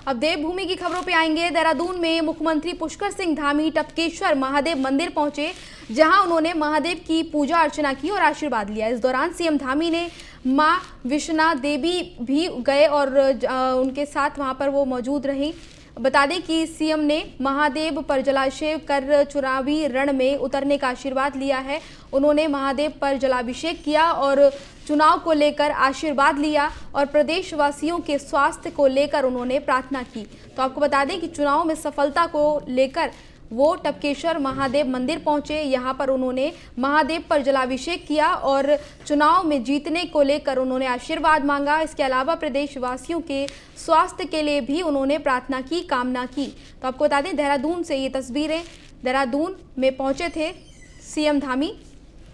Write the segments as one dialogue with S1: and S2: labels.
S1: अब देवभूमि की खबरों पे आएंगे। देहरादून में मुख्यमंत्री पुष्कर सिंह धामी टपकेश्वर महादेव मंदिर पहुंचे, जहां उन्होंने महादेव की पूजा अर्चना की और आशीर्वाद लिया। इस दौरान सीएम धामी ने मां विष्णा देवी भी गए और उनके साथ वहां पर वो मौजूद रहीं। बता दें कि सीएम ने महादेव पर जलाभिषेक कर चुनावी रण में उतरने का आशीर्वाद लिया है। उन्होंने महादेव पर जलाभिषेक किया और चुनाव को लेकर आशीर्वाद लिया और प्रदेशवासियों के स्वास्थ्य को लेकर उन्होंने प्रार्थना की। तो आपको बता दें कि चुनाव में सफलता को लेकर वो टपकेश्वर महादेव मंदिर पहुंचे। यहां पर उन्होंने महादेव पर जलाभिषेक किया और चुनाव में जीतने को लेकर उन्होंने आशीर्वाद मांगा। इसके अलावा प्रदेशवासियों के स्वास्थ्य के लिए भी उन्होंने प्रार्थना की, कामना की। तो आपको बता दें देहरादून से ये तस्वीरें, देहरादून में पहुंचे थे सीएम धामी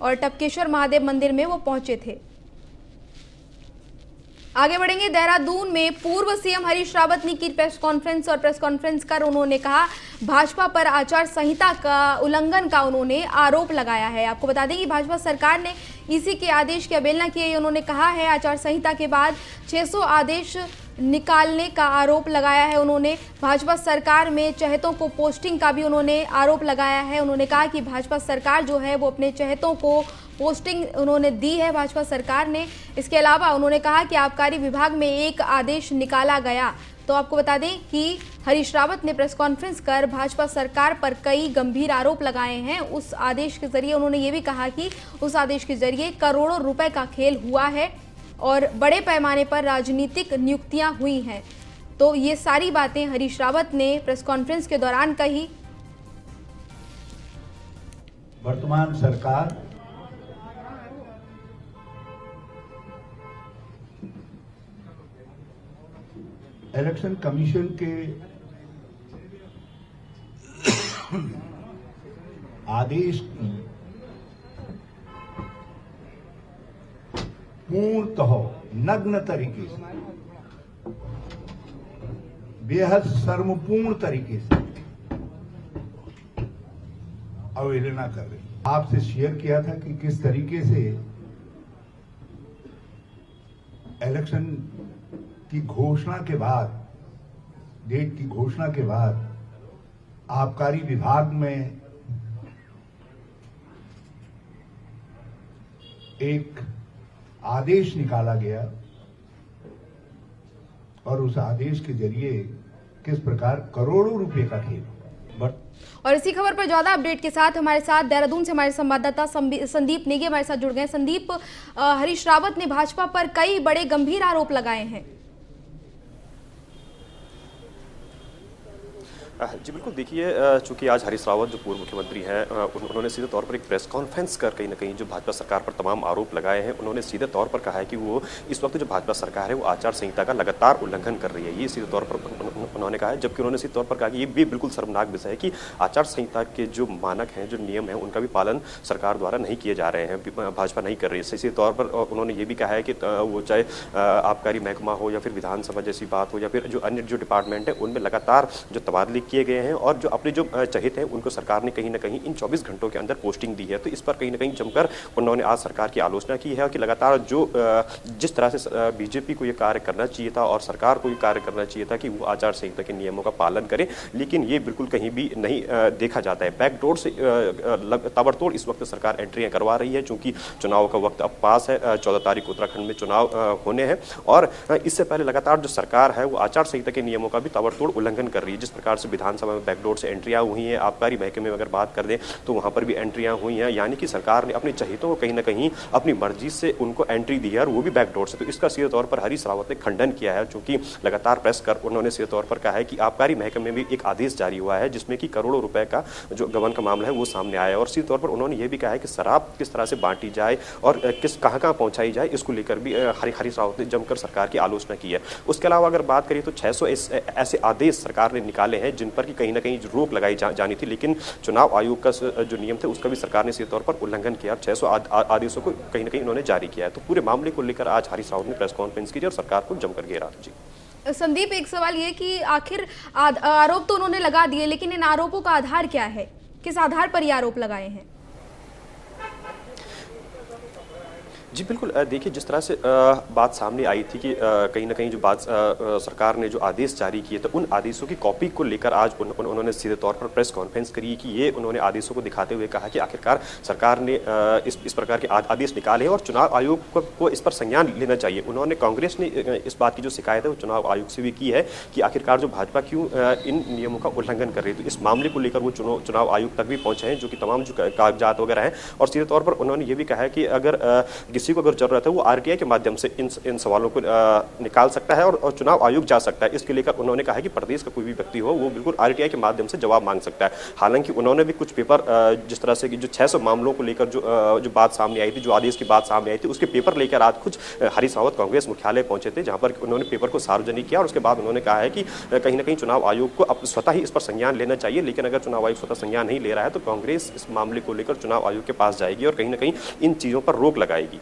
S1: और टपकेश्वर महादेव मंदिर में वो पहुंचे थे। आगे बढ़ेंगे। देहरादून में पूर्व सीएम हरीश रावत ने की प्रेस कॉन्फ्रेंस और प्रेस कॉन्फ्रेंस कर उन्होंने कहा भाजपा पर आचार संहिता का उल्लंघन का उन्होंने आरोप लगाया है। आपको बता दें कि भाजपा सरकार ने इसी के आदेश की अवहेलना की है। उन्होंने कहा है आचार संहिता के बाद 600 आदेश निकालने का आरोप लगाया है। उन्होंने भाजपा सरकार में चहेतों को पोस्टिंग का भी उन्होंने आरोप लगाया है। उन्होंने कहा कि भाजपा सरकार जो है वो अपने चहेतों को पोस्टिंग उन्होंने दी है भाजपा सरकार ने। इसके अलावा उन्होंने कहा कि आबकारी विभाग में एक आदेश निकाला गया। तो आपको बता दें कि हरीश रावत ने प्रेस कॉन्फ्रेंस कर भाजपा सरकार पर कई गंभीर आरोप लगाए हैं। उस आदेश के जरिए उन्होंने ये भी कहा कि उस आदेश के जरिए करोड़ों रुपए का खेल हुआ है और बड़े पैमाने पर राजनीतिक नियुक्तियां हुई हैं। तो ये सारी बातें हरीश रावत ने प्रेस कॉन्फ्रेंस के दौरान कही।
S2: वर्तमान सरकार इलेक्शन कमीशन के आदेश की पूर्णतः नग्न तरीके से, बेहद शर्मपूर्ण तरीके से अवहेलना कर रही। आपसे शेयर किया था कि किस तरीके से इलेक्शन की घोषणा के बाद, डेट की घोषणा के बाद आबकारी विभाग में एक आदेश निकाला गया और उस आदेश के जरिए किस प्रकार करोड़ों रुपए का खेल।
S1: और इसी खबर पर ज्यादा अपडेट के साथ हमारे साथ देहरादून से हमारे संवाददाता संदीप नेगी हमारे साथ जुड़ गए। संदीप, हरीश रावत ने भाजपा पर कई बड़े गंभीर आरोप लगाए हैं।
S3: जी बिल्कुल, देखिए चूंकि आज हरीश रावत जो पूर्व मुख्यमंत्री हैं उन्होंने सीधे तौर पर एक प्रेस कॉन्फ्रेंस कर कहीं ना कहीं जो भाजपा सरकार पर तमाम आरोप लगाए हैं। उन्होंने सीधे तौर पर कहा है कि वो इस वक्त जो भाजपा सरकार है वो आचार संहिता का लगातार उल्लंघन कर रही है। ये सीधे तौर पर उन्होंने कहा है, जबकि उन्होंने सीधे तौर पर कहा कि ये भी बिल्कुल शर्मनाक विषय है कि आचार संहिता के जो मानक हैं, जो नियम हैं, उनका भी पालन सरकार द्वारा नहीं किए जा रहे हैं, भाजपा नहीं कर रही है। सीधे तौर पर उन्होंने ये भी कहा है कि वो चाहे आबकारी महकमा हो या फिर विधानसभा जैसी बात हो या फिर जो अन्य जो डिपार्टमेंट है उनमें लगातार जो तबादले किए गए हैं और जो अपने जो चहित हैं उनको सरकार ने कहीं ना कहीं इन 24 घंटों के अंदर पोस्टिंग दी है। तो इस पर कहीं ना कहीं जमकर उन्होंने आज सरकार की आलोचना की है कि लगातार जो जिस तरह से बीजेपी को ये कार्य करना चाहिए था और सरकार को ये कार्य करना चाहिए था कि वो आचार संहिता के नियमों का पालन करे, लेकिन ये बिल्कुल कहीं भी नहीं देखा जाता है। बैकडोर से ताबड़तोड़ इस वक्त सरकार एंट्रियां करवा रही है, चूंकि चुनाव का वक्त अब पास है। 14 तारीख उत्तराखंड में चुनाव होने हैं और इससे पहले लगातार जो सरकार है वो आचार संहिता के नियमों का भी ताबड़तोड़ उल्लंघन कर रही है। जिस प्रकार से विधानसभा में बैकडोर से एंट्रियां हुई हैं, आबकारी महकमे में अगर बात कर दें तो वहां पर भी एंट्रियां हुई हैं, यानी कि सरकार ने अपने चहितों को कहीं ना कहीं अपनी मर्जी से उनको एंट्री दी है और वो भी बैकडोर से। तो इसका सीधे तौर पर हरीश रावत ने खंडन किया है, चूंकि लगातार प्रेस कर उन्होंने सीधे तौर पर कहा है कि आबकारी महकमे में भी एक आदेश जारी हुआ है जिसमें कि करोड़ों रुपए का जो गबन का मामला है वो सामने आया है। और सीधे तौर पर उन्होंने ये भी कहा है कि शराब किस तरह से बांटी जाए और किस कहां पहुंचाई जाए, इसको लेकर भी हरीश रावत ने जमकर सरकार की आलोचना की है। उसके अलावा अगर बात करें तो 600 ऐसे आदेश सरकार ने निकाले हैं जिन पर कि कहीं ना कहीं रोक लगाई जानी थी, लेकिन चुनाव आयोग का जो नियम थे उसका भी सरकार ने सीधे तौर पर उल्लंघन किया। 600 आदेशों को कहीं ना कहीं उन्होंने जारी किया है। तो पूरे मामले को लेकर आज हरीश रावत ने प्रेस कॉन्फ्रेंस की और सरकार को जमकर घेरा। जी
S1: संदीप, एक सवाल ये कि आखिर आरोप तो उन्होंने लगा दिए, लेकिन इन आरोपों का आधार क्या है? किस आधार पर ये आरोप लगाए हैं?
S3: जी बिल्कुल, देखिए जिस तरह से बात सामने आई थी कि कहीं न कहीं जो बात सरकार ने जो आदेश जारी किए थे, उन आदेशों की कॉपी को लेकर आज उन्होंने सीधे तौर पर प्रेस कॉन्फ्रेंस करी कि ये उन्होंने आदेशों को दिखाते हुए कहा कि आखिरकार सरकार ने इस प्रकार के आदेश निकाले और चुनाव आयोग को इस पर संज्ञान लेना चाहिए। उन्होंने कांग्रेस ने इस बात की जो शिकायत है वो चुनाव आयोग से भी की है कि आखिरकार जो भाजपा क्यों इन नियमों का उल्लंघन कर रही है। तो इस मामले को लेकर वो चुनाव आयोग तक भी पहुंचे हैं, जो कि तमाम जो कागजात वगैरह हैं, और सीधे तौर पर उन्होंने ये भी कहा है कि अगर किसी को अगर जरूरत है वो आरटीआई के माध्यम से इन सवालों को निकाल सकता है और चुनाव आयोग जा सकता है। इसके लेकर उन्होंने कहा कि प्रदेश का कोई भी व्यक्ति हो वो बिल्कुल आरटीआई के माध्यम से जवाब मांग सकता है। हालांकि उन्होंने भी कुछ पेपर जिस तरह से कि जो 600 मामलों को लेकर जो बात सामने आई थी, जो आदेश की बात सामने आई थी, उसके पेपर लेकर आज कुछ हरीश रावत कांग्रेस मुख्यालय पहुंचे थे, जहां पर उन्होंने पेपर को सार्वजनिक किया और उसके बाद उन्होंने कहा है कि कहीं ना कहीं चुनाव आयोग को अब स्वतः ही इस पर संज्ञान लेना चाहिए। लेकिन अगर चुनाव आयोग स्वतः संज्ञान नहीं ले रहा है तो कांग्रेस इस मामले को लेकर चुनाव आयोग के पास जाएगी और कहीं ना कहीं इन चीजों पर रोक लगाएगी।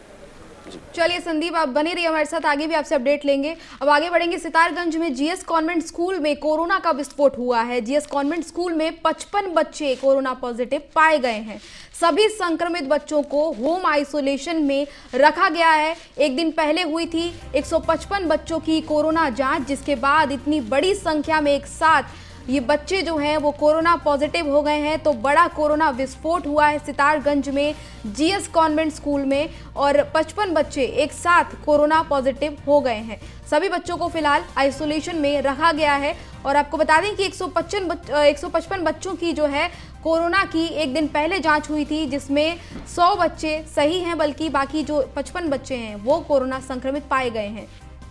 S1: चलिए संदीप, आप बने रहिए हमारे साथ, आगे भी आपसे अपडेट लेंगे। अब आगे बढ़ेंगे। सितारगंज में जीएस कॉन्वेंट स्कूल में कोरोना का विस्फोट हुआ है। जीएस कॉन्वेंट स्कूल में 55 बच्चे कोरोना पॉजिटिव पाए गए हैं। सभी संक्रमित बच्चों को होम आइसोलेशन में रखा गया है। एक दिन पहले हुई थी 155 बच्चों की कोरोना जांच, जिसके बाद इतनी बड़ी संख्या में एक साथ ये बच्चे जो हैं वो कोरोना पॉजिटिव हो गए हैं। तो बड़ा कोरोना विस्फोट हुआ है सितारगंज में जीएस कॉन्वेंट स्कूल में, और 55 बच्चे एक साथ कोरोना पॉजिटिव हो गए हैं। सभी बच्चों को फिलहाल आइसोलेशन में रखा गया है। और आपको बता दें कि 155 बच्चों की जो है कोरोना की एक दिन पहले जांच हुई थी, जिसमें 100 बच्चे सही हैं, बल्कि बाकी जो 55 बच्चे हैं वो कोरोना संक्रमित पाए गए हैं।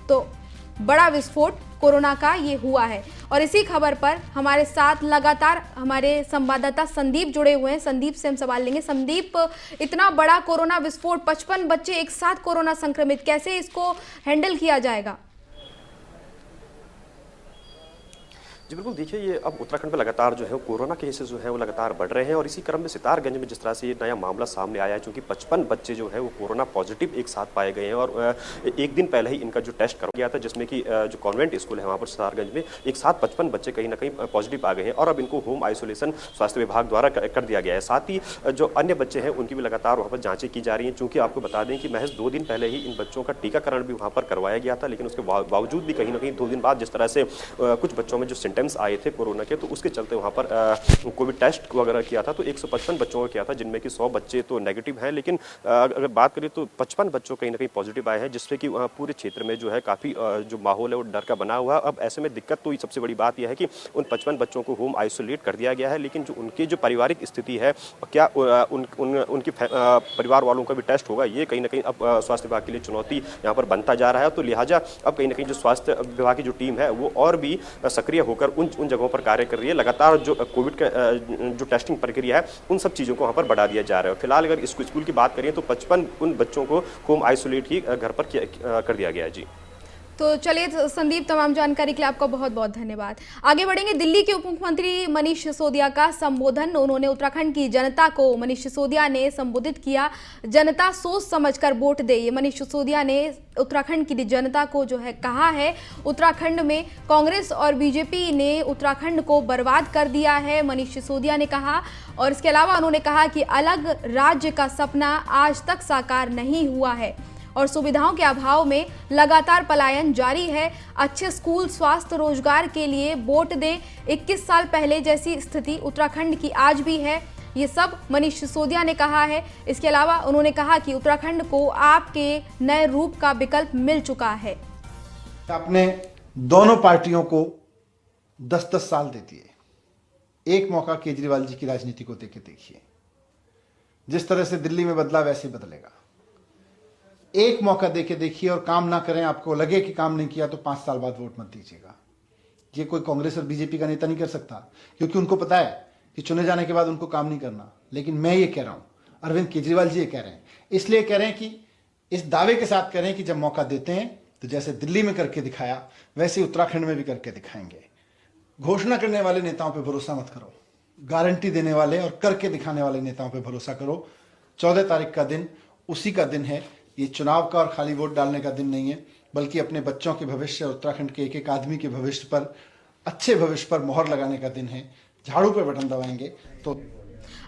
S1: तो बड़ा विस्फोट कोरोना का ये हुआ है। और इसी खबर पर हमारे साथ लगातार हमारे संवाददाता संदीप जुड़े हुए हैं। संदीप से हम सवाल लेंगे। संदीप, इतना बड़ा कोरोना विस्फोट, 55 बच्चे एक साथ कोरोना संक्रमित, कैसे इसको हैंडल किया जाएगा?
S3: जी बिल्कुल, देखिए ये अब उत्तराखंड में लगातार जो है कोरोना के केसेस जो है वो लगातार बढ़ रहे हैं और इसी क्रम में सितारगंज में जिस तरह से ये नया मामला सामने आया है, क्योंकि 55 बच्चे जो है वो कोरोना पॉजिटिव एक साथ पाए गए हैं और एक दिन पहले ही इनका जो टेस्ट करा गया था, जिसमें कि जो कॉन्वेंट स्कूल है वहाँ पर सितारगंज में एक साथ 55 बच्चे कहीं ना कहीं पॉजिटिव आ गए हैं और अब इनको होम आइसोलेशन स्वास्थ्य विभाग द्वारा कर दिया गया है। साथ ही जो अन्य बच्चे हैं उनकी भी लगातार वहाँ पर जाँचें की जा रही हैं। चूँकि आपको बता दें कि महज 2 दिन पहले ही इन बच्चों का टीकाकरण भी वहाँ पर करवाया गया था, लेकिन उसके बावजूद भी कहीं ना कहीं 2 दिन बाद जिस तरह से कुछ बच्चों में जो सिम्टम्स आए थे कोरोना के, तो उसके चलते वहाँ पर कोविड टेस्ट वगैरह किया था। तो 155 बच्चों का किया था, जिनमें कि 100 बच्चे तो नेगेटिव हैं, लेकिन अगर बात करें तो 55 बच्चों कहीं ना कहीं पॉजिटिव आए हैं, जिससे कि पूरे क्षेत्र में जो है काफ़ी जो माहौल है वो डर का बना हुआ। अब ऐसे में दिक्कत तो सबसे बड़ी बात यह है कि उन 55 बच्चों को होम आइसोलेट कर दिया गया है, लेकिन जो उनकी जो पारिवारिक स्थिति है, क्या उनकी परिवार वालों का भी टेस्ट होगा, ये कहीं ना कहीं अब स्वास्थ्य विभाग के लिए चुनौती यहाँ पर बनता जा रहा है। तो लिहाजा अब कहीं ना कहीं जो स्वास्थ्य विभाग की जो टीम है वो और भी सक्रिय होकर उन जगहों पर कार्य कर रही है। लगातार जो कोविड का जो टेस्टिंग प्रक्रिया है उन सब चीज़ों को वहाँ पर बढ़ा दिया जा रहा है। फिलहाल अगर स्कूल की बात करें तो 55 उन बच्चों को होम आइसोलेट ही घर पर कर दिया गया है। जी
S1: तो चलिए संदीप, तमाम जानकारी के लिए आपका बहुत बहुत धन्यवाद। आगे बढ़ेंगे। दिल्ली के उप मुख्यमंत्री मनीष सिसोदिया का संबोधन, उन्होंने उत्तराखंड की जनता को, मनीष सिसोदिया ने संबोधित किया। जनता सोच समझकर वोट दे, ये मनीष सिसोदिया ने उत्तराखंड की जनता को जो है कहा है। उत्तराखंड में कांग्रेस और बीजेपी ने उत्तराखंड को बर्बाद कर दिया है, मनीष सिसोदिया ने कहा। और इसके अलावा उन्होंने कहा कि अलग राज्य का सपना आज तक साकार नहीं हुआ है और सुविधाओं के अभाव में लगातार पलायन जारी है। अच्छे स्कूल, स्वास्थ्य, रोजगार के लिए वोट दें। 21 साल पहले जैसी स्थिति उत्तराखंड की आज भी है, ये सब मनीष सिसोदिया ने कहा है। इसके अलावा उन्होंने कहा कि उत्तराखंड को आपके नए रूप का विकल्प मिल चुका है।
S4: आपने दोनों पार्टियों को 10-10 साल दे दिए। एक मौका केजरीवाल जी की राजनीति को देके देखिए, जिस तरह से दिल्ली में बदला वैसे बदलेगा। एक मौका देके देखिए और काम ना करें, आपको लगे कि काम नहीं किया तो 5 साल बाद वोट मत दीजिएगा। ये कोई कांग्रेस और बीजेपी का नेता नहीं कर सकता, क्योंकि उनको पता है कि चुने जाने के बाद उनको काम नहीं करना। लेकिन मैं ये कह रहा हूं, अरविंद केजरीवाल जी ये कह रहे हैं, इसलिए कह रहे हैं कि इस दावे के साथ कह रहे हैं कि जब मौका देते हैं तो जैसे दिल्ली में करके दिखाया वैसे उत्तराखंड में भी करके दिखाएंगे। घोषणा करने वाले नेताओं पर भरोसा मत करो, गारंटी देने वाले और करके दिखाने वाले नेताओं पर भरोसा करो। 14 तारीख का दिन उसी का दिन है। ये चुनाव का और खाली वोट डालने का दिन नहीं है, बल्कि अपने बच्चों के भविष्य, उत्तराखंड के एक एक आदमी के भविष्य पर, अच्छे भविष्य पर मोहर लगाने का दिन है। झाड़ू पे बटन दबाएंगे तो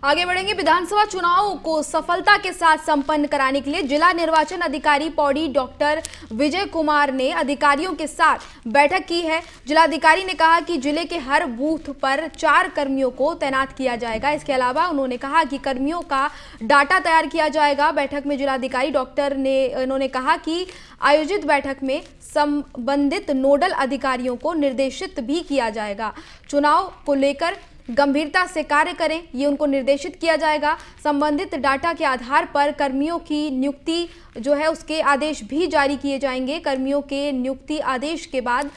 S1: आगे बढ़ेंगे। विधानसभा चुनाव को सफलता के साथ संपन्न कराने के लिए जिला निर्वाचन अधिकारी पौड़ी डॉक्टर विजय कुमार ने अधिकारियों के साथ बैठक की है। जिलाधिकारी ने कहा कि जिले के हर बूथ पर 4 कर्मियों को तैनात किया जाएगा। इसके अलावा उन्होंने कहा कि कर्मियों का डाटा तैयार किया जाएगा। बैठक में जिलाधिकारी डॉक्टर ने इन्होंने कहा कि आयोजित बैठक में संबंधित नोडल अधिकारियों को निर्देशित भी किया जाएगा। चुनाव को लेकर गंभीरता से कार्य करें, ये उनको निर्देशित किया जाएगा। संबंधित डाटा के आधार पर कर्मियों की नियुक्ति जो है उसके आदेश भी जारी किए जाएंगे। कर्मियों के नियुक्ति आदेश के बाद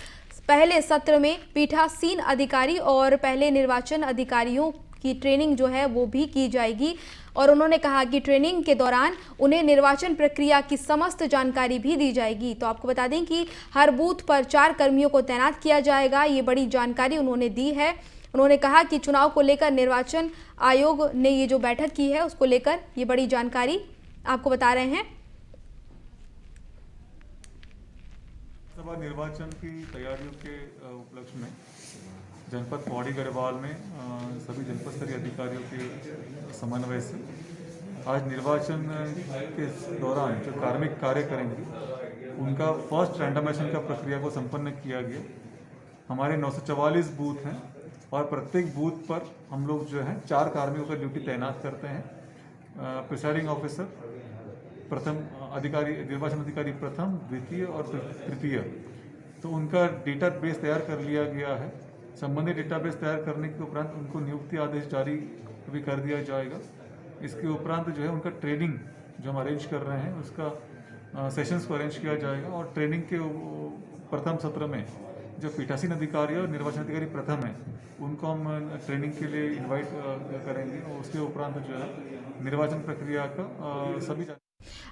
S1: पहले सत्र में पीठासीन अधिकारी और पहले निर्वाचन अधिकारियों की ट्रेनिंग जो है वो भी की जाएगी। और उन्होंने कहा कि ट्रेनिंग के दौरान उन्हें निर्वाचन प्रक्रिया की समस्त जानकारी भी दी जाएगी। तो आपको बता दें कि हर बूथ पर 4 कर्मियों को तैनात किया जाएगा। ये बड़ी जानकारी उन्होंने दी है। उन्होंने कहा कि चुनाव को लेकर निर्वाचन आयोग ने ये जो बैठक की है उसको लेकर ये बड़ी जानकारी आपको बता रहे हैं।
S5: सभा निर्वाचन की तैयारियों के उपलक्ष्य में जनपद पौड़ी गढ़वाल में सभी जनपद स्तरीय अधिकारियों के समन्वय से आज निर्वाचन के दौरान जो कार्मिक कार्य करेंगे उनका फर्स्ट रैंडमाइजेशन का प्रक्रिया को संपन्न किया गया। हमारे 944 बूथ हैं और प्रत्येक बूथ पर हम लोग जो है 4 कार्मियों का ड्यूटी तैनात करते हैं। प्रिसाइडिंग ऑफिसर प्रथम अधिकारी, निर्वाचन अधिकारी प्रथम, द्वितीय और तृतीय, तो उनका डेटाबेस तैयार कर लिया गया है। संबंधित डेटाबेस तैयार करने के उपरांत उनको नियुक्ति आदेश जारी भी कर दिया जाएगा। इसके उपरांत जो है उनका ट्रेनिंग जो हम अरेंज कर रहे हैं उसका सेशंस को अरेंज किया जाएगा। और ट्रेनिंग के प्रथम सत्र में जो पीठासीन अधिकारी और निर्वाचन अधिकारी प्रथम है उनको हम ट्रेनिंग के लिए इनवाइट करेंगे। और उसके उपरांत जो है निर्वाचन प्रक्रिया का सभी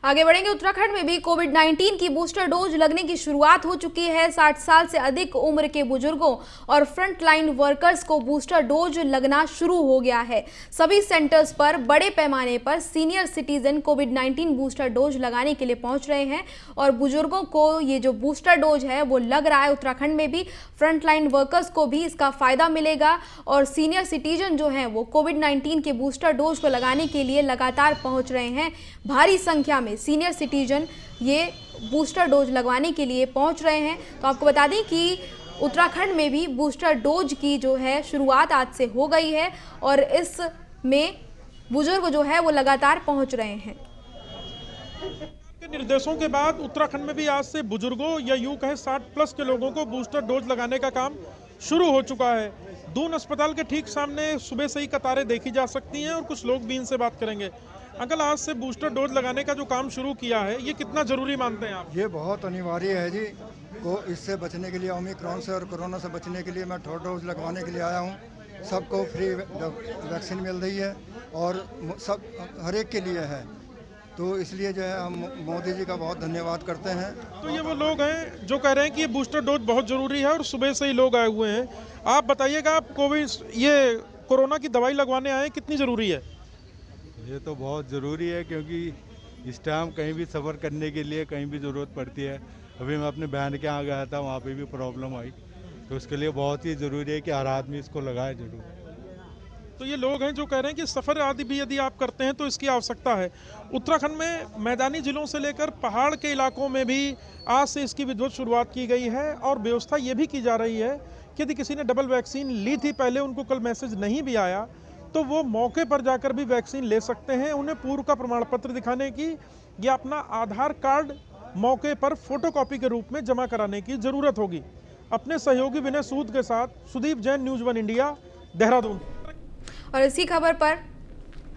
S1: आगे बढ़ेंगे। उत्तराखंड में भी कोविड-19 की बूस्टर डोज लगने की शुरुआत हो चुकी है। 60 साल से अधिक उम्र के बुजुर्गों और फ्रंटलाइन वर्कर्स को बूस्टर डोज लगना शुरू हो गया है। सभी सेंटर्स पर बड़े पैमाने पर सीनियर सिटीजन कोविड-19 बूस्टर डोज लगाने के लिए पहुंच रहे हैं और बुजुर्गों को ये जो बूस्टर डोज है वो लग रहा है। उत्तराखंड में भी फ्रंटलाइन वर्कर्स को भी इसका फायदा मिलेगा और सीनियर सिटीजन जो हैं वो कोविड-19 के बूस्टर डोज को लगाने के लिए लगातार पहुंच रहे हैं। भारी संख्या में सीनियर सिटीजन ये बूस्टर डोज लगवाने के लिए पहुंच रहे हैं। तो आपको बता दें कि उत्तराखंड में भी बूस्टर डोज की जो है शुरुआत आज से हो गई है और इसमें बुजुर्ग जो है वो लगातार पहुंच रहे हैं।
S6: के निर्देशों के बाद उत्तराखंड में भी आज से बुजुर्गों या यूं कहें 60+ के लोगों को बूस्टर डोज लगाने का काम शुरू हो चुका है। दून अस्पताल के ठीक सामने सुबह से ही कतारें देखी जा सकती हैं और कुछ लोग भी इनसे बात करेंगे। अंकल, आज से बूस्टर डोज लगाने का जो काम शुरू किया है ये कितना जरूरी मानते हैं आप?
S7: ये बहुत अनिवार्य है जी। को इससे बचने के लिए, ओमिक्रॉन से और कोरोना से बचने के लिए मैं थर्ड डोज लगवाने के लिए आया हूँ। सबको फ्री वैक्सीन मिल रही है और सब हर एक के लिए है, तो इसलिए जो है हम मोदी जी का बहुत धन्यवाद करते हैं।
S6: तो ये वो लोग हैं जो कह रहे हैं कि ये बूस्टर डोज बहुत ज़रूरी है और सुबह से ही लोग आए हुए हैं। आप बताइएगा, आप ये कोरोना की दवाई लगवाने आए, कितनी ज़रूरी है?
S8: ये तो बहुत ज़रूरी है क्योंकि इस टाइम कहीं भी सफ़र करने के लिए कहीं भी ज़रूरत पड़ती है। अभी मैं अपने बहन के यहाँ गया था, वहाँ पे भी प्रॉब्लम आई, तो उसके लिए बहुत ही ज़रूरी है कि हर आदमी इसको लगाए जरूर।
S6: तो ये लोग हैं जो कह रहे हैं कि सफ़र आदि भी यदि आप करते हैं तो इसकी आवश्यकता है। उत्तराखंड में मैदानी जिलों से लेकर पहाड़ के इलाकों में भी आज से इसकी विधिवत शुरुआत की गई है और व्यवस्था ये भी की जा रही है कि यदि किसी ने डबल वैक्सीन ली थी पहले, उनको कल मैसेज नहीं भी आया, तो वो मौके पर जाकर भी वैक्सीन ले सकते हैं। उन्हें पूर्व का प्रमाण पत्र दिखाने की या अपना आधार कार्ड मौके पर फोटोकॉपी के रूप में जमा कराने की ज़रूरत होगी। अपने सहयोगी विनय सूद के साथ सुदीप जैन, न्यूज़ 1 इंडिया, देहरादून।
S1: और इसी खबर पर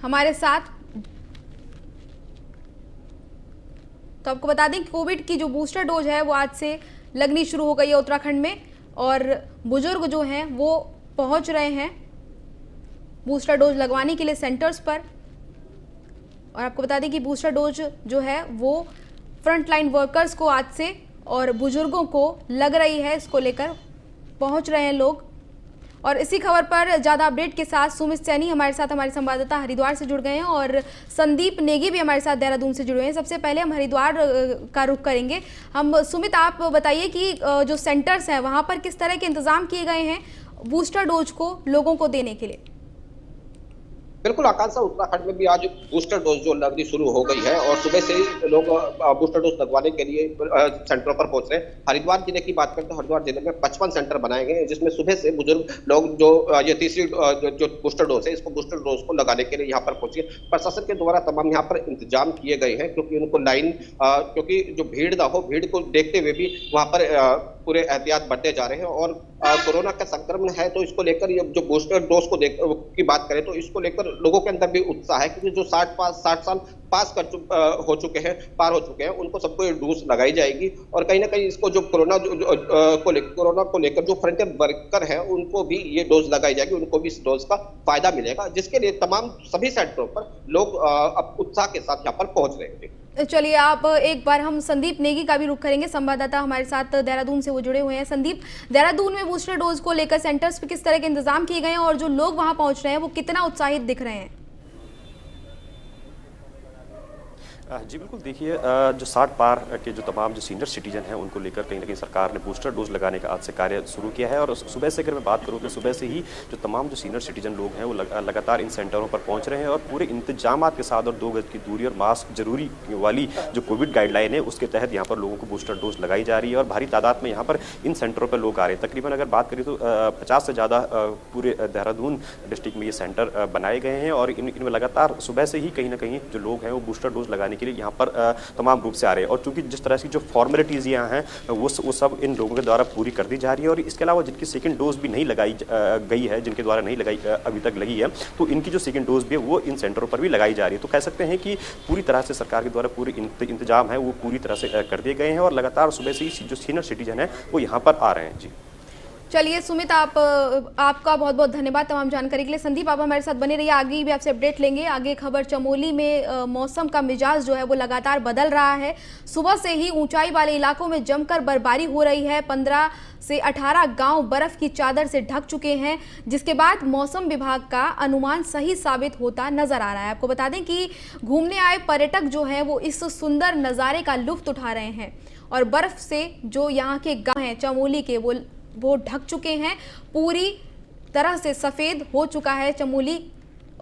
S1: हमारे साथ तो आपको बता दें कि कोविड की जो बूस्टर डोज है वो आज से लगनी शुरू हो गई है उत्तराखंड में और बुजुर्ग जो हैं वो पहुंच रहे हैं बूस्टर डोज लगवाने के लिए सेंटर्स पर। और आपको बता दें कि बूस्टर डोज जो है वो फ्रंटलाइन वर्कर्स को आज से और बुजुर्गों को लग रही है, इसको लेकर पहुंच रहे हैं लोग। और इसी खबर पर ज़्यादा अपडेट के साथ सुमित सैनी हमारे साथ, हमारे संवाददाता हरिद्वार से जुड़ गए हैं और संदीप नेगी भी हमारे साथ देहरादून से जुड़े हैं। सबसे पहले हम हरिद्वार का रुख करेंगे। हम सुमित, आप बताइए कि जो सेंटर्स हैं वहाँ पर किस तरह के इंतजाम किए गए हैं बूस्टर डोज को लोगों को देने के लिए?
S9: बिल्कुल आकांक्षा, उत्तराखंड में भी आज बूस्टर डोज जो लगनी शुरू हो गई है और सुबह से ही लोग बूस्टर डोज लगवाने के लिए सेंटरों पर पहुंच रहे हैं। हरिद्वार जिले की बात करें तो हरिद्वार जिले में 55 सेंटर बनाए गए हैं, जिसमें सुबह से बुजुर्ग लोग जो ये तीसरी जो बूस्टर डोज है, इसको बूस्टर डोज को लगाने के लिए यहाँ पर पहुंचे। प्रशासन के द्वारा तमाम यहाँ पर इंतजाम किए गए हैं, क्योंकि उनको लाइन क्योंकि जो भीड़ ना हो, भीड़ को देखते हुए भी वहाँ पर पूरे एहतियात बरते जा रहे हैं। और कोरोना का संक्रमण है तो इसको लेकर ये जो बूस्टर डोज को की बात करें तो इसको लेकर लोगों के अंदर भी उत्साह है, क्योंकि जो 60 साल पार हो चुके हैं उनको सबको ये डोज लगाई जाएगी। और कहीं ना कहीं इसको जो कोरोना को लेकर जो फ्रंटियर वर्कर है उनको भी ये डोज लगाई जाएगी, उनको भी इस डोज का फायदा मिलेगा, जिसके लिए तमाम सभी सेंटरों पर लोग अब उत्साह के साथ यहाँ पर पहुंच रहे हैं।
S1: चलिए, आप एक बार हम संदीप नेगी का भी रुख करेंगे। संवाददाता हमारे साथ देहरादून से वो जुड़े हुए हैं। संदीप, देहरादून में बूस्टर डोज को लेकर सेंटर्स पे किस तरह के इंतजाम किए गए हैं और जो लोग वहां पहुंच रहे हैं वो कितना उत्साहित दिख रहे हैं?
S3: जी बिल्कुल, देखिए जो 60 पार के जो तमाम जो सीनियर सिटीजन हैं उनको लेकर कहीं ना कहीं सरकार ने बूस्टर डोज लगाने का आज से कार्य शुरू किया है। और सुबह से अगर मैं बात करूँ तो सुबह से ही जो तमाम जो सीनियर सिटीजन लोग हैं वो लगातार इन सेंटरों पर पहुंच रहे हैं और पूरे इंतजाम के साथ और 2 गज की दूरी और मास्क जरूरी वाली जो कोविड गाइडलाइन है उसके तहत यहाँ पर लोगों को बूस्टर डोज लगाई जा रही है। और भारी तादाद में यहाँ पर इन सेंटरों पर लोग आ रहे हैं। तकरीबन अगर बात करें तो 50 से ज़्यादा पूरे देहरादून डिस्ट्रिक्ट में ये सेंटर बनाए गए हैं और इनमें लगातार सुबह से ही कहीं ना कहीं जो लोग हैं वो बूस्टर डोज लगाने के लिए यहाँ पर तमाम रूप से आ रहे हैं। और चूंकि जिस तरह की जो फॉर्मेलिटीज़ यहाँ हैं वो सब इन लोगों के द्वारा पूरी कर दी जा रही है। और इसके अलावा जिनकी सेकंड डोज भी नहीं लगाई गई है, जिनके द्वारा नहीं लगाई अभी तक लगी है, तो इनकी जो सेकंड डोज भी है वो इन सेंटरों पर भी लगाई जा रही है। तो कह सकते हैं कि पूरी तरह से सरकार के द्वारा पूरी इंतजाम है वो पूरी तरह से कर दिए गए हैं और लगातार सुबह से ही जो सीनियर सिटीजन है वो यहाँ पर आ रहे हैं। जी
S1: चलिए सुमित, आपका बहुत बहुत धन्यवाद तमाम जानकारी के लिए। संदीप, आप हमारे साथ बने रहिए, आगे भी आपसे अपडेट लेंगे। आगे खबर चमोली में मौसम का मिजाज जो है वो लगातार बदल रहा है। सुबह से ही ऊंचाई वाले इलाकों में जमकर बर्फबारी हो रही है। 15 से 18 गांव बर्फ की चादर से ढक चुके हैं, जिसके बाद मौसम विभाग का अनुमान सही साबित होता नजर आ रहा है। आपको बता दें कि घूमने आए पर्यटक जो हैं वो इस सुंदर नज़ारे का लुत्फ उठा रहे हैं और बर्फ से जो यहाँ के गाँव हैं चमोली के वो ढक चुके हैं। पूरी तरह से सफ़ेद हो चुका है चमोली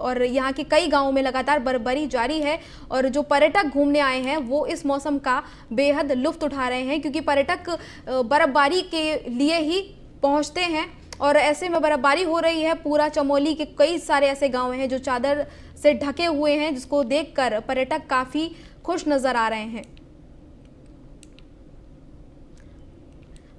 S1: और यहाँ के कई गांवों में लगातार बर्फबारी जारी है। और जो पर्यटक घूमने आए हैं वो इस मौसम का बेहद लुत्फ उठा रहे हैं, क्योंकि पर्यटक बर्फबारी के लिए ही पहुँचते हैं। और ऐसे में बर्फबारी हो रही है। पूरा चमोली के कई सारे ऐसे गाँव हैं जो चादर से ढके हुए हैं, जिसको देखकर पर्यटक काफ़ी खुश नज़र आ रहे हैं।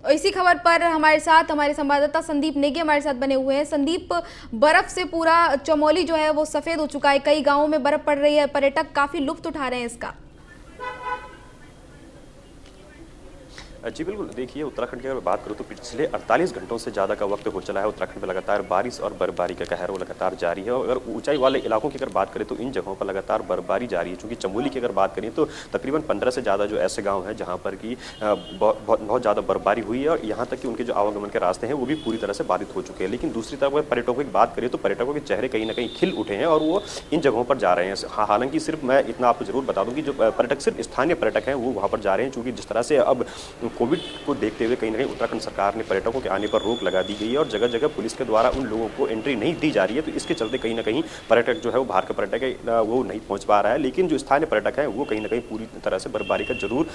S1: इसी खबर पर हमारे संवाददाता संदीप नेगी हमारे साथ बने हुए हैं। संदीप, बर्फ से पूरा चमोली जो है वो सफ़ेद हो चुका है, कई गांवों में बर्फ पड़ रही है, पर्यटक काफ़ी लुत्फ उठा रहे हैं इसका।
S3: जी बिल्कुल, देखिए उत्तराखंड की अगर बात करूँ तो पिछले 48 घंटों से ज़्यादा का वक्त हो चला है उत्तराखंड में लगातार बारिश और बर्फबारी का कहर वो लगातार जारी है। और अगर ऊंचाई वाले इलाकों की अगर बात करें तो इन जगहों पर लगातार बर्फबारी जारी है। चूँकि चमोली की अगर बात करें तो तकरीबन 15 से ज़्यादा जो ऐसे गाँव हैं जहाँ पर कि बहुत ज़्यादा बर्फबारी हुई है और यहाँ तक कि उनके जो आवागमन के रास्ते हैं वो भी पूरी तरह से बाधित हो चुके हैं। लेकिन दूसरी तरफ अगर पर्यटकों की बात करें तो पर्यटकों के चेहरे कहीं ना कहीं खिल उठे हैं और वो इन जगहों पर जा रहे हैं। हालांकि सिर्फ मैं इतना आपको जरूर बता दूँ कि जो पर्यटक सिर्फ स्थानीय पर्यटक हैं वो वहाँ पर जा रहे हैं, चूँकि जिस तरह से अब कोविड को देखते हुए कहीं ना कहीं उत्तराखंड सरकार ने पर्यटकों के आने पर रोक लगा दी गई है और जगह जगह पुलिस के द्वारा उन लोगों को एंट्री नहीं दी जा रही है। तो इसके चलते कहीं ना कहीं पर्यटक जो है वो बाहर का पर्यटक है वो नहीं पहुंच पा रहा है। लेकिन जो स्थानीय पर्यटक हैं वो कहीं ना कहीं पूरी तरह से बर्फबारी का जरूर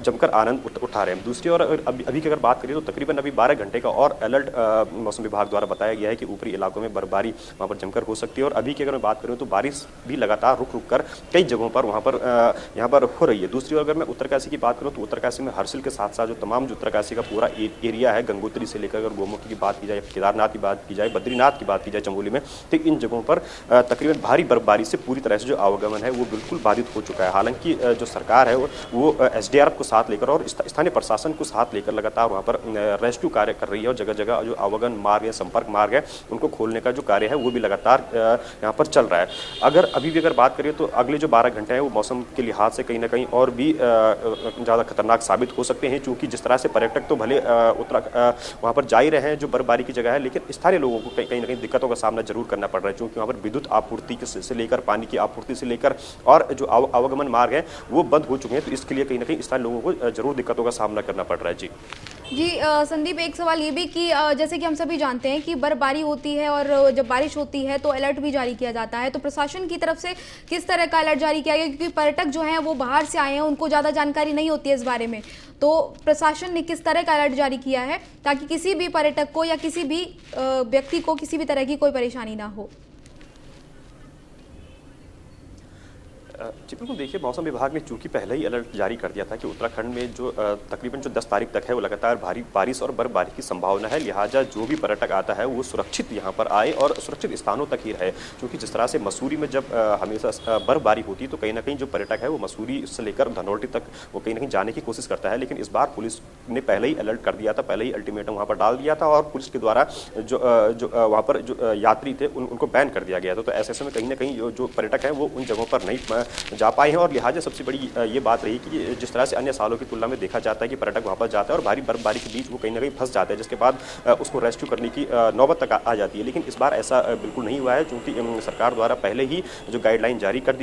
S3: जमकर आनंद उठा रहे हैं। दूसरी ओर अभी की अगर बात करें तो तकरीबन अभी 12 घंटे का और अलर्ट मौसम विभाग द्वारा बताया गया है कि ऊपरी इलाकों में बर्फबारी वहाँ पर जमकर हो सकती है। और अभी की अगर मैं बात करूँ तो बारिश भी लगातार रुक कर कई जगहों पर वहाँ पर यहाँ पर हो रही है। दूसरी ओर अगर मैं उत्तरकाशी की बात करूँ तो उत्तरकाशी में हर्षिल के साथ साथ जो तमाम जो उत्तरकाशी का पूरा एरिया है, गंगोत्री से लेकर अगर गोमुखी की बात की जाए, केदारनाथ की बात की जाए, बद्रीनाथ की बात की जाए चमोली में, तो इन जगहों पर तकरीबन भारी बर्फबारी से पूरी तरह से जो आवागमन है वो बिल्कुल बाधित हो चुका है। हालांकि जो सरकार है वो SDRF को साथ लेकर और स्थानीय प्रशासन को साथ लेकर लगातार वहाँ पर रेस्क्यू कार्य कर रही है और जगह जगह जो आवागमन मार्ग है, संपर्क मार्ग है, उनको खोलने का जो कार्य है वो भी लगातार यहाँ पर चल रहा है। अभी भी अगर बात करें तो अगले जो 12 घंटे हैं वो मौसम के लिहाज से कहीं ना कहीं और भी ज़्यादा खतरनाक साबित हो सकते हैं, चूँकि जिस तरह से पर्यटक तो भले वहाँ पर जा ही रहे हैं जो बर्फबारी की जगह है, लेकिन स्थानीय लोगों को कहीं ना कहीं दिक्कतों का सामना जरूर करना पड़ रहा है, क्योंकि वहाँ पर विद्युत आपूर्ति से लेकर पानी की आपूर्ति से लेकर और जो आवागमन मार्ग है वो बंद हो चुके हैं। तो इसके लिए कहीं ना कहीं स्थानीय लोगों को जरूर दिक्कतों का सामना करना पड़ रहा है। जी
S1: जी संदीप, एक सवाल ये भी कि जैसे कि हम सभी जानते हैं कि बर्फबारी होती है और जब बारिश होती है तो अलर्ट भी जारी किया जाता है, तो प्रशासन की तरफ से किस तरह का अलर्ट जारी किया गया, क्योंकि पर्यटक जो हैं वो बाहर से आए हैं, उनको ज़्यादा जानकारी नहीं होती है इस बारे में, तो प्रशासन ने किस तरह का अलर्ट जारी किया है ताकि किसी भी पर्यटक को या किसी भी व्यक्ति को किसी भी तरह की कोई परेशानी ना हो?
S3: जी बिल्कुल, देखिए मौसम विभाग ने चूंकि पहले ही अलर्ट जारी कर दिया था कि उत्तराखंड में जो तकरीबन जो 10 तारीख तक है वो लगातार भारी बारिश और बर्फबारी की संभावना है, लिहाजा जो भी पर्यटक आता है वो सुरक्षित यहाँ पर आए और सुरक्षित स्थानों तक ही रहे, क्योंकि जिस तरह से मसूरी में जब हमेशा बर्फबारी होती है तो कहीं ना कहीं जो पर्यटक है वो मसूरी से लेकर धनौल्टी तक वो कहीं ना कहीं जाने की कोशिश करता है, लेकिन इस बार पुलिस ने पहले ही अलर्ट कर दिया था, पहले ही अल्टीमेटम वहाँ पर डाल दिया था और पुलिस के द्वारा जो वहाँ पर जो यात्री थे उनको बैन कर दिया गया था। तो ऐसे में कहीं ना कहीं जो पर्यटक हैं वो उन जगहों पर नहीं जा पाए हैं और लिहाजा सबसे बड़ी ये बात रही कि जिस तरह से अन्य सालों की तुलना में देखा जाता है कि पर्यटक वहाँ पर जाता है और भारी बर्फबारी के बीच वो कहीं ना कहीं फंस जाता है, जिसके बाद उसको रेस्क्यू करने की नौबत तक आ जाती है, लेकिन इस बार ऐसा बिल्कुल नहीं हुआ है, क्योंकि सरकार द्वारा पहले ही जो गाइडलाइन जारी कर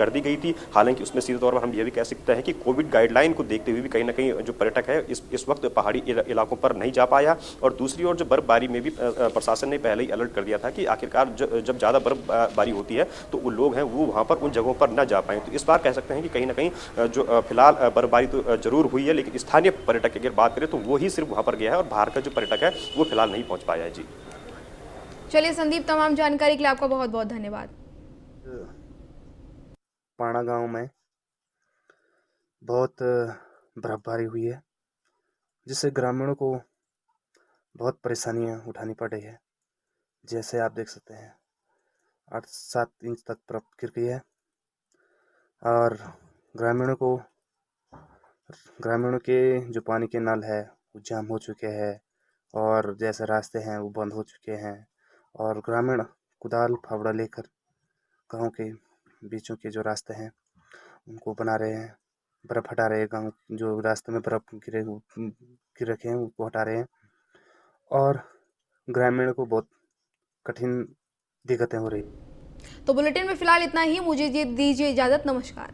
S3: दी गई थी। हालांकि उसमें सीधे तौर पर हम ये भी कह सकते हैं कि कोविड गाइडलाइन को देखते हुए भी कहीं ना कहीं जो पर्यटक है इस वक्त पहाड़ी इलाकों पर नहीं जा पाया, और दूसरी ओर जो बर्फबारी में भी प्रशासन ने पहले ही अलर्ट कर दिया था कि आखिरकार जब ज़्यादा बर्फबारी होती है तो वो लोग हैं वो वहाँ पर उन जगहों पर न जा पाएँ। तो इस बार कह सकते हैं कि कहीं ना कहीं जो फिलहाल बर्फबारी तो जरूर हुई है, लेकिन स्थानीय पर्यटक की अगर बात करें तो वो ही सिर्फ वहाँ पर गया है और बाहर का जो पर्यटक है वो फिलहाल नहीं पहुँच पाया है। जी
S1: चलिए संदीप, तमाम जानकारी के लिए आपका बहुत बहुत धन्यवाद।
S10: पाणा गांव में बहुत बर्फबारी हुई है, जिससे ग्रामीणों को बहुत परेशानियां उठानी पड़ रही है। जैसे आप देख सकते हैं 8-7 इंच तक बर्फ गिर गई है और ग्रामीणों के जो पानी के नल है वो जाम हो चुके हैं और जैसे रास्ते हैं वो बंद हो चुके हैं और ग्रामीण कुदाल फावड़ा लेकर गांव के बीचों के जो रास्ते हैं उनको बना रहे हैं, बर्फ़ हटा रहे हैं, गांव जो रास्ते में बर्फ़ गिर रखे हैं उनको हटा रहे हैं और ग्रामीण को बहुत कठिन दिक्कतें हो रही।
S1: तो बुलेटिन में फिलहाल इतना ही, मुझे दीजिए इजाजत, नमस्कार।